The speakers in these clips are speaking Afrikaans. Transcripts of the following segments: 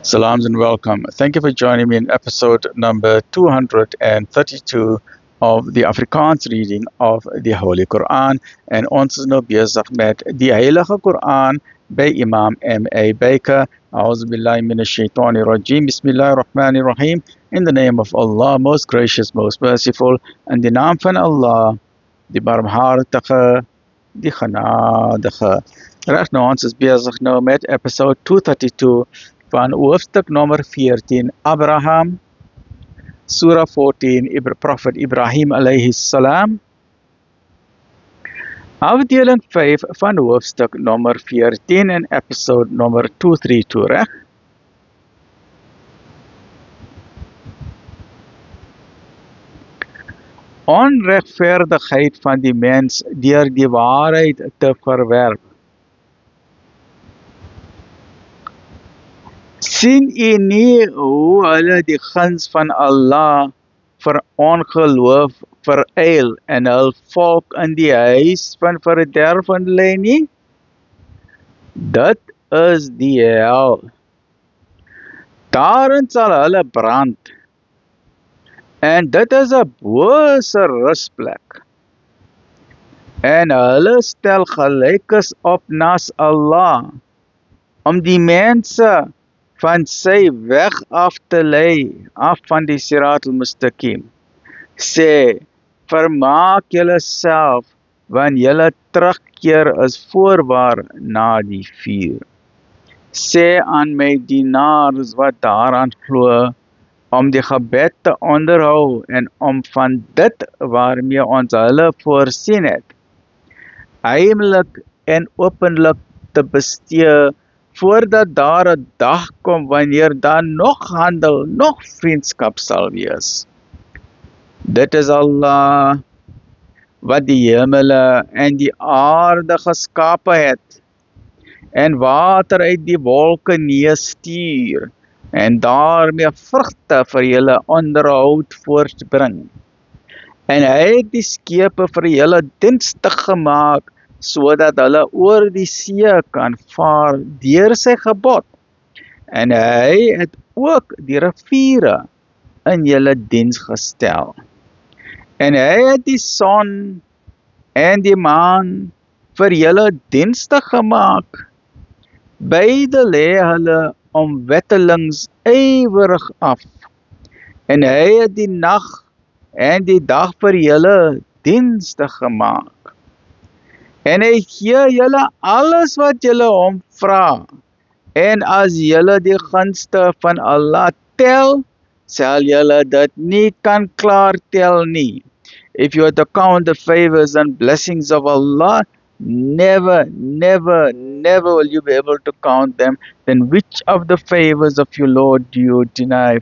Salams and welcome. Thank you for joining me in episode number 232 of the Afrikaans reading of the Holy Quran. En ons is nou besig met die Heilige Quran by Imam M.A. Baker. A'udhu billahi minash shaitani rajim. Bismillahir Rahmanir Rahim. In the name of Allah, most gracious, most merciful. In die naam van Allah, die barmhartige, die genadige. Reg nou, ons is besig nou met episode 232 van hoofstuk nummer 14, Abraham, Surah 14, Prophet Ibrahim alayhi salam, afdeling 5 van hoofstuk nummer 14 en episode nummer 232, reg? Onregverdigheid van die mens deur die waarheid te verwerp. Sien u nie hoe hulle die guns van Allah vir ongeloof vereil en hul volk in die huis van verderwing lê nie? Dit is die hel. Daarin sal hulle brand. En dit is 'n bose rusplek. En hulle stel gelykes op nas Allah, om die mense van sy weg af te lei, af van die Sirat al-Mustaqim. Sê, vermaak julle self, want julle terugkeer is voorwaar na die vuur. Sê aan my dienaars wat daaraan glo, om die gebed te onderhou en om van dit waarmee ons hulle voorsien het, heimlik en openlik te bestee, voordat daar 'n dag kom wanneer daar nog handel, nog vriendskap sal wees. Dit is Allah wat die hemele en die aarde geskape het en water uit die wolke neerstuur en daarmee vrugte vir julle onderhoud voortbring. En hy het die skepe vir julle dienstig gemaak, sodat hulle oor die see kan vaar deur sy gebod. En hy het ook die riviere in julle diens gestel. En hy het die son en die maan vir julle dienstig gemaak. Beide lê hulle om wettelings ywerig af. En hy het die nag en die dag vir julle dienstig gemaak. En hy gee julle alles wat julle hom vra. En as julle die gunste van Allah tel, sal julle dit nie kan klaar tel nie. If you are to count the favors and blessings of Allah, never will you be able to count them. Then which of the favors of your Lord do you deny?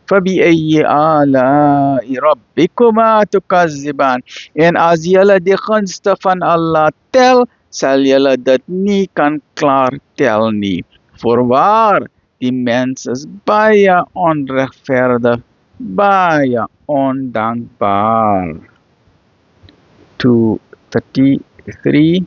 فَبِأَيِّ آلَاءِ رَبِّكُمَا تُكَذِّبَانِ. En as julle die gunste van Allah tel, sal julle dit nie kan klaar tel nie. Voorwaar, die mens is baie onregverdig, baie ondankbaar. 233.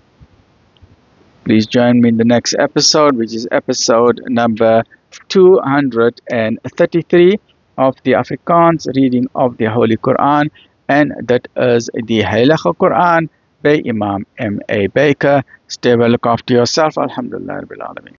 Please join me in the next episode, which is episode number 233 of the Afrikaans reading of the Holy Quran, and that is the Heilige Quran by Imam M.A. Baker. Stay well, look after yourself. Alhamdulillah Rabbil Alameen.